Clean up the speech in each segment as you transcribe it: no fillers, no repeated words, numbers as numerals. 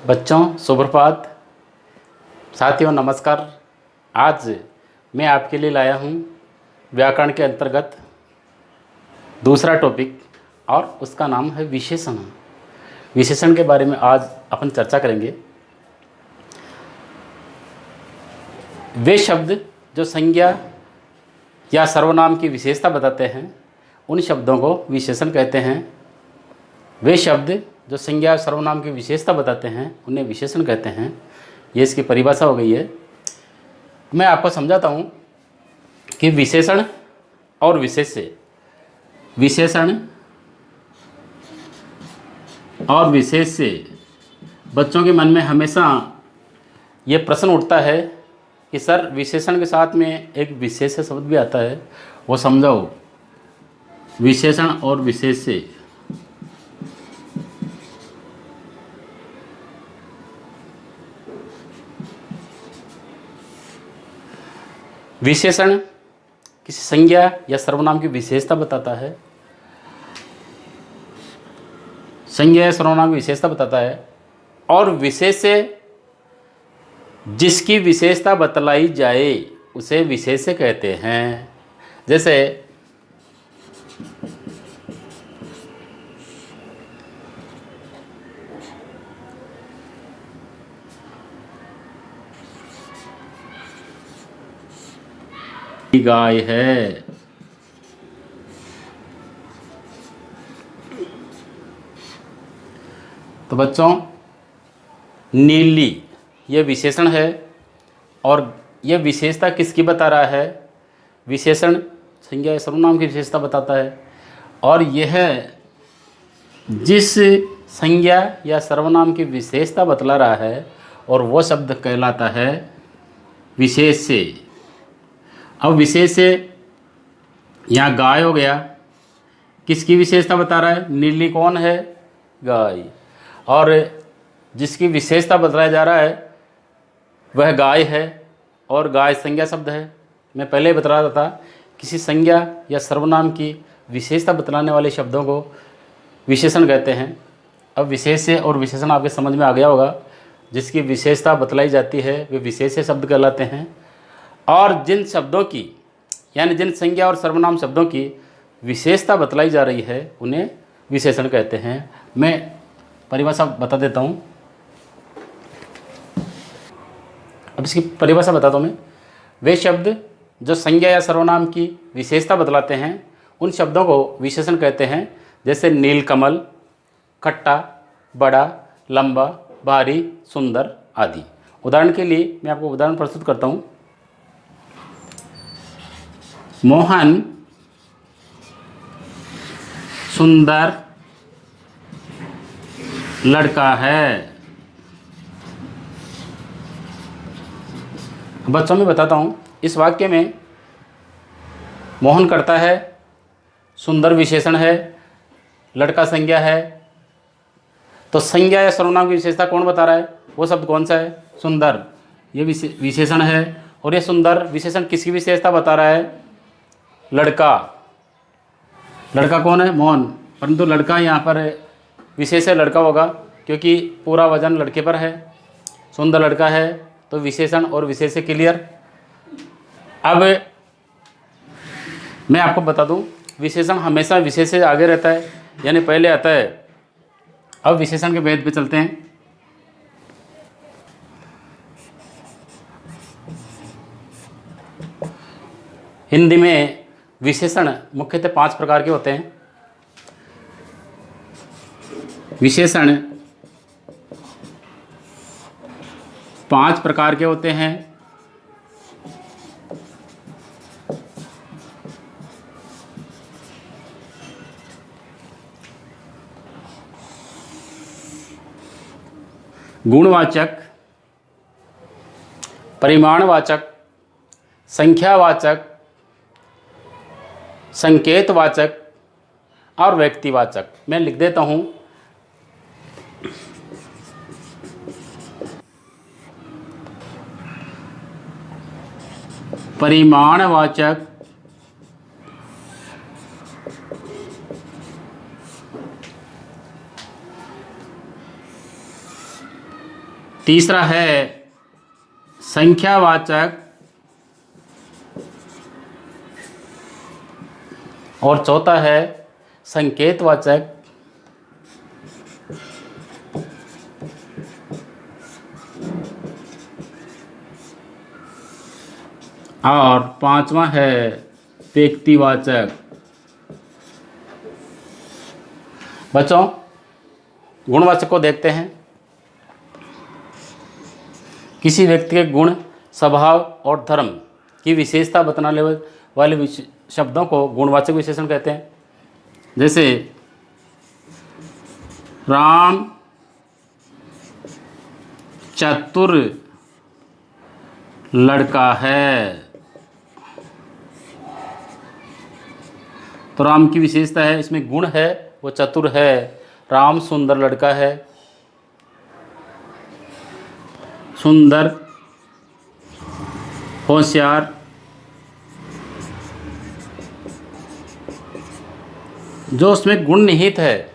बच्चों सुप्रभात। साथियों नमस्कार। आज मैं आपके लिए लाया हूँ व्याकरण के अंतर्गत दूसरा टॉपिक और उसका नाम है विशेषण। विशेषण के बारे में आज अपन चर्चा करेंगे। वे शब्द जो संज्ञा या सर्वनाम की विशेषता बताते हैं उन शब्दों को विशेषण कहते हैं। वे शब्द जो संज्ञा या सर्वनाम की विशेषता बताते हैं उन्हें विशेषण कहते हैं। ये इसकी परिभाषा हो गई है। मैं आपको समझाता हूँ कि विशेषण और विशेष्य, विशेषण और विशेष्य, बच्चों के मन में हमेशा ये प्रश्न उठता है कि सर विशेषण के साथ में एक विशेष्य शब्द भी आता है, वो समझाओ। विशेषण और विशेष्य, विशेषण किसी संज्ञा या सर्वनाम की विशेषता बताता है। संज्ञा या सर्वनाम की विशेषता बताता है। और विशेष्य जिसकी विशेषता बतलाई जाए उसे विशेष्य कहते हैं। जैसे गाय है, तो बच्चों नीली यह विशेषण है। और यह विशेषता किसकी बता रहा है? विशेषण संज्ञा या सर्वनाम की विशेषता बताता है। और यह जिस संज्ञा या सर्वनाम की विशेषता बतला रहा है और वो शब्द कहलाता है विशेष्य। अब विशेष्य यहाँ गाय हो गया, किसकी विशेषता बता रहा है? नीली कौन है? गाय। और जिसकी विशेषता बतलाया जा रहा है वह गाय है और गाय संज्ञा शब्द है। मैं पहले ही बता रहा था किसी संज्ञा या सर्वनाम की विशेषता बतलाने वाले शब्दों को विशेषण कहते हैं। अब विशेष्य और विशेषण आपके समझ में आ गया होगा। जिसकी विशेषता बतलाई जाती है वे विशेष्य शब्द कहलाते हैं। और जिन शब्दों की यानी जिन संज्ञा और सर्वनाम शब्दों की विशेषता बतलाई जा रही है उन्हें विशेषण कहते हैं। मैं परिभाषा बता देता हूँ। अब इसकी परिभाषा बताता हूँ मैं। वे शब्द जो संज्ञा या सर्वनाम की विशेषता बतलाते हैं उन शब्दों को विशेषण कहते हैं। जैसे नीलकमल, खट्टा, बड़ा, लंबा, भारी, सुंदर आदि। उदाहरण के लिए मैं आपको उदाहरण प्रस्तुत करता हूँ। मोहन सुंदर लड़का है। बच्चों में बताता हूँ, इस वाक्य में मोहन करता है, सुंदर विशेषण है, लड़का संज्ञा है। तो संज्ञा या सर्वनाम की विशेषता कौन बता रहा है? वो शब्द कौन सा है? सुंदर। ये विशेषण है। और ये सुंदर विशेषण किसकी विशेषता बता रहा है? लड़का। लड़का कौन है? मोहन। परंतु लड़का यहाँ पर विशेष है, लड़का होगा क्योंकि पूरा वजन लड़के पर है। सुंदर लड़का है तो विशेषण और विशेष्य क्लियर। अब मैं आपको बता दूं, विशेषण हमेशा विशेष्य से आगे रहता है, यानी पहले आता है। अब विशेषण के भेद पे चलते हैं। हिंदी में विशेषण मुख्यतः 5 प्रकार के होते हैं। विशेषण 5 प्रकार के होते हैं। गुणवाचक, परिमाणवाचक, संख्यावाचक, संकेतवाचक और व्यक्तिवाचक। मैं लिख देता हूँ। परिमाणवाचक, तीसरा है संख्यावाचक और चौथा है संकेतवाचक और पांचवा है व्यक्तिवाचक। बच्चों, गुणवाचक को देखते हैं। किसी व्यक्ति के गुण, स्वभाव और धर्म की विशेषता बताने वाले शब्दों को गुणवाचक विशेषण कहते हैं। जैसे राम चतुर लड़का है, तो राम की विशेषता है, इसमें गुण है, वो चतुर है। राम सुंदर लड़का है, सुंदर, होशियार। जो उसमें गुण निहित है,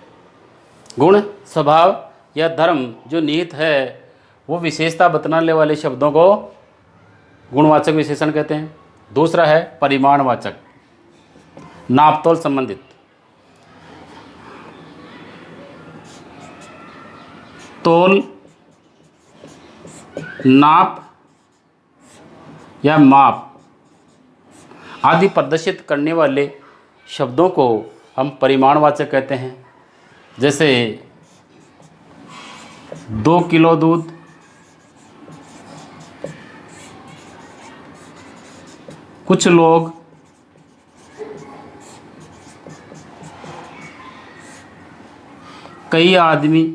गुण, स्वभाव या धर्म जो निहित है, वो विशेषता बतलाने वाले शब्दों को गुणवाचक विशेषण कहते हैं। दूसरा है परिमाणवाचक, नापतोल संबंधित। तोल, नाप या माप आदि प्रदर्शित करने वाले शब्दों को हम परिमाणवाचक कहते हैं। जैसे 2 किलो दूध, कुछ लोग, कई आदमी।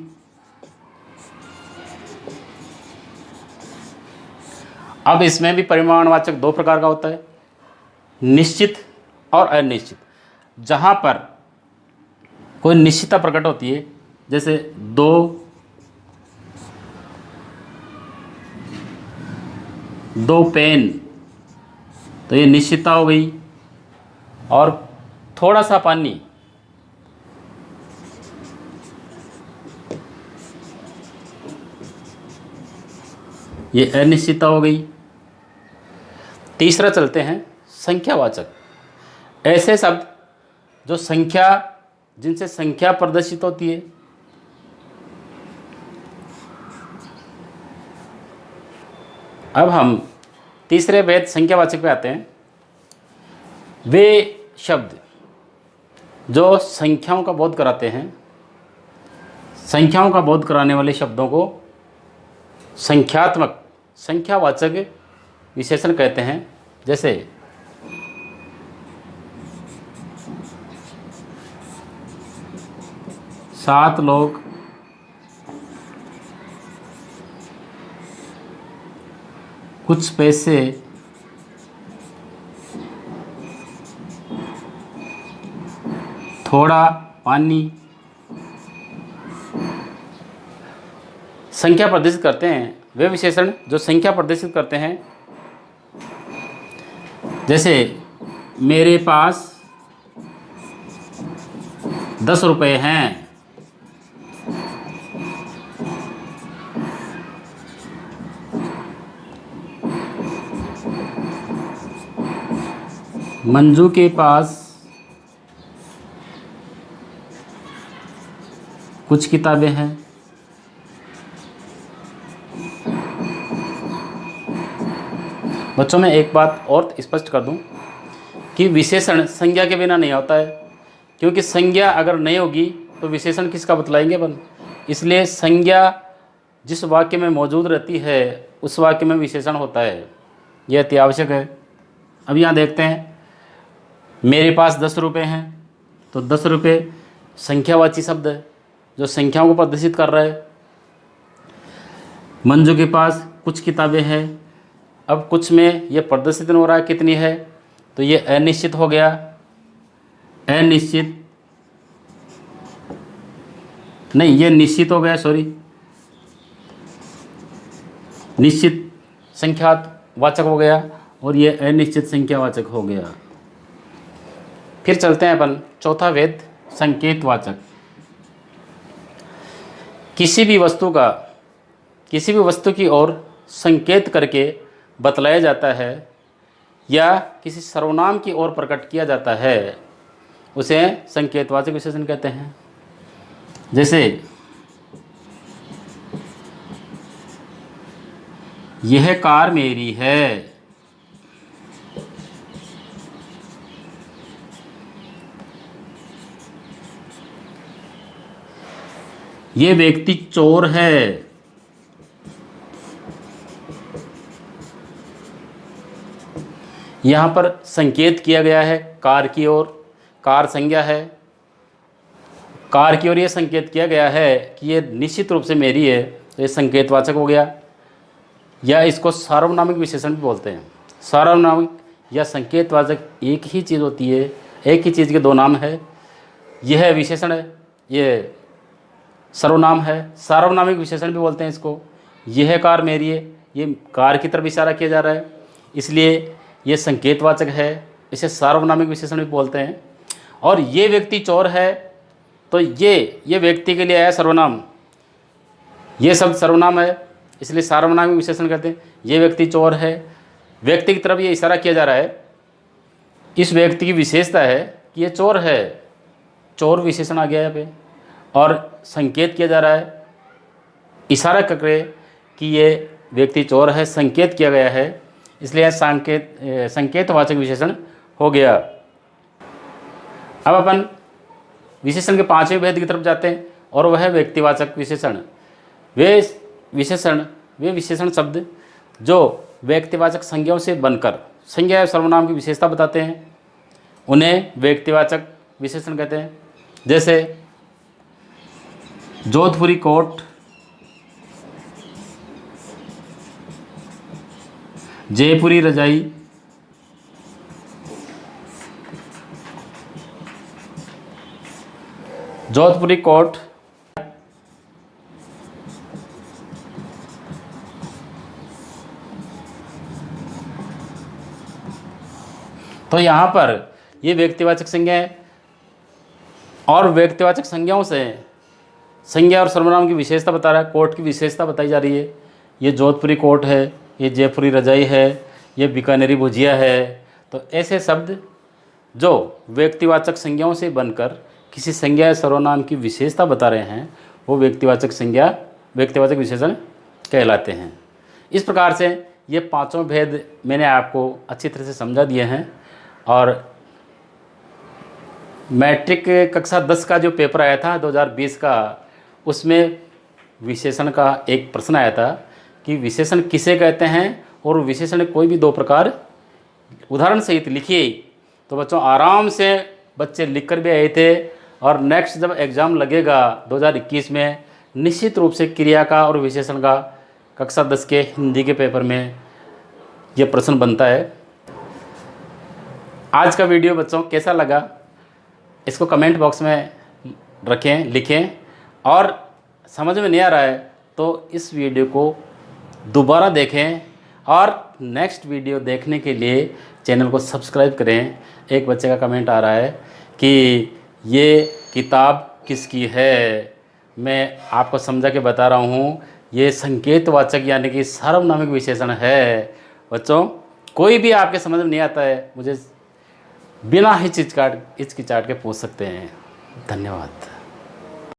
अब इसमें भी परिमाणवाचक 2 प्रकार का होता है, निश्चित और अनिश्चित। जहाँ पर कोई निश्चितता प्रकट होती है, जैसे 2 पेन, तो ये निश्चितता हो गई। और थोड़ा सा पानी, ये अनिश्चितता हो गई। तीसरा चलते हैं संख्यावाचक, ऐसे शब्द जो संख्या, जिनसे संख्या प्रदर्शित होती है। अब हम तीसरे भेद संख्यावाचक पे आते हैं। वे शब्द जो संख्याओं का बोध कराते हैं, संख्याओं का बोध कराने वाले शब्दों को संख्यात्मक, संख्यावाचक विशेषण कहते हैं। जैसे 7 लोग, कुछ पैसे, थोड़ा पानी। संख्या प्रदर्शित करते हैं वे विशेषण जो संख्या प्रदर्शित करते हैं। जैसे मेरे पास 10 रुपये हैं, मंजू के पास कुछ किताबें हैं। बच्चों, मैं एक बात और स्पष्ट कर दूं कि विशेषण संज्ञा के बिना नहीं होता है, क्योंकि संज्ञा अगर नहीं होगी तो विशेषण किसका बतलाएंगे अपन। इसलिए संज्ञा जिस वाक्य में मौजूद रहती है उस वाक्य में विशेषण होता है, यह अति आवश्यक है। अब यहाँ देखते हैं, मेरे पास 10 रुपये हैं, तो 10 रुपये संख्यावाची शब्द है जो संख्याओं को प्रदर्शित कर रहा है। मंजू के पास कुछ किताबें हैं, अब कुछ में ये प्रदर्शित नहीं हो रहा है कितनी है, तो ये अनिश्चित हो गया। अनिश्चित नहीं, ये निश्चित हो गया, सॉरी, निश्चित संख्यावाचक हो गया और ये अनिश्चित संख्यावाचक हो गया। फिर चलते हैं अपन चौथा भेद, संकेतवाचक। किसी भी वस्तु का किसी भी वस्तु की ओर संकेत करके बतलाया जाता है या किसी सर्वनाम की ओर प्रकट किया जाता है उसे संकेतवाचक विशेषण कहते हैं। जैसे यह कार मेरी है, ये व्यक्ति चोर है, यहाँ पर संकेत किया गया है कार की ओर, कार संज्ञा है, कार की ओर ये संकेत किया गया है कि ये निश्चित रूप से मेरी है, तो ये संकेतवाचक हो गया। या इसको सार्वनामिक विशेषण भी बोलते हैं। सार्वनामिक या संकेतवाचक एक ही चीज़ होती है, एक ही चीज़ के दो नाम है। यह विशेषण है, ये सर्वनाम है। सार्वनामिक विशेषण भी बोलते हैं इसको। यह कार मेरी है, ये कार की तरफ इशारा किया जा रहा है, इसलिए ये संकेतवाचक है, इसे सार्वनामिक विशेषण भी बोलते हैं। और ये व्यक्ति चोर है, तो ये व्यक्ति के लिए आया सर्वनाम, ये शब्द सर्वनाम है, इसलिए सार्वनामिक विशेषण कहते हैं। ये व्यक्ति चोर है, व्यक्ति की तरफ ये इशारा किया जा रहा है, इस व्यक्ति की विशेषता है कि ये चोर है, चोर विशेषण आ गया यहाँ पे। और संकेत किया जा रहा है, इशारा करके कि ये व्यक्ति चोर है, संकेत किया गया है, इसलिए संकेतवाचक विशेषण हो गया। अब अपन विशेषण के पांचवें भेद की तरफ जाते हैं और वह है व्यक्तिवाचक विशेषण। वे विशेषण शब्द जो व्यक्तिवाचक संज्ञाओं से बनकर संज्ञा या सर्वनाम की विशेषता बताते हैं, उन्हें व्यक्तिवाचक विशेषण कहते हैं। जैसे जोधपुरी कोट, जयपुरी रजाई, जोधपुरी कोट, तो यहाँ पर ये व्यक्तिवाचक संज्ञा है। और व्यक्तिवाचक संज्ञाओं से संज्ञा और सर्वनाम की विशेषता बता रहा है, कोट की विशेषता बताई जा रही है। ये जोधपुरी कोट है, ये जयपुरी रजाई है, ये बीकानेरी भुजिया है। तो ऐसे शब्द जो व्यक्तिवाचक संज्ञाओं से बनकर किसी संज्ञा या सर्वनाम की विशेषता बता रहे हैं, वो व्यक्तिवाचक विशेषण कहलाते हैं। इस प्रकार से ये पांचों भेद मैंने आपको अच्छी तरह से समझा दिए हैं। और मैट्रिक कक्षा 10 का जो पेपर आया था 2020 का, उसमें विशेषण का एक प्रश्न आया था कि विशेषण किसे कहते हैं, और विशेषण कोई भी दो प्रकार उदाहरण सहित लिखिए। तो बच्चों आराम से बच्चे लिख कर भी आए थे। और नेक्स्ट जब एग्ज़ाम लगेगा 2021 में, निश्चित रूप से क्रिया का और विशेषण का कक्षा 10 के हिंदी के पेपर में ये प्रश्न बनता है। आज का वीडियो बच्चों कैसा लगा, इसको कमेंट बॉक्स में रखें, लिखें। और समझ में नहीं आ रहा है तो इस वीडियो को दोबारा देखें और नेक्स्ट वीडियो देखने के लिए चैनल को सब्सक्राइब करें। एक बच्चे का कमेंट आ रहा है कि ये किताब किसकी है, मैं आपको समझा के बता रहा हूँ, ये संकेतवाचक यानी कि सार्वनामिक विशेषण है। बच्चों कोई भी आपके समझ में नहीं आता है, मुझे बिना हिचकिचाहट के पूछ सकते हैं। धन्यवाद।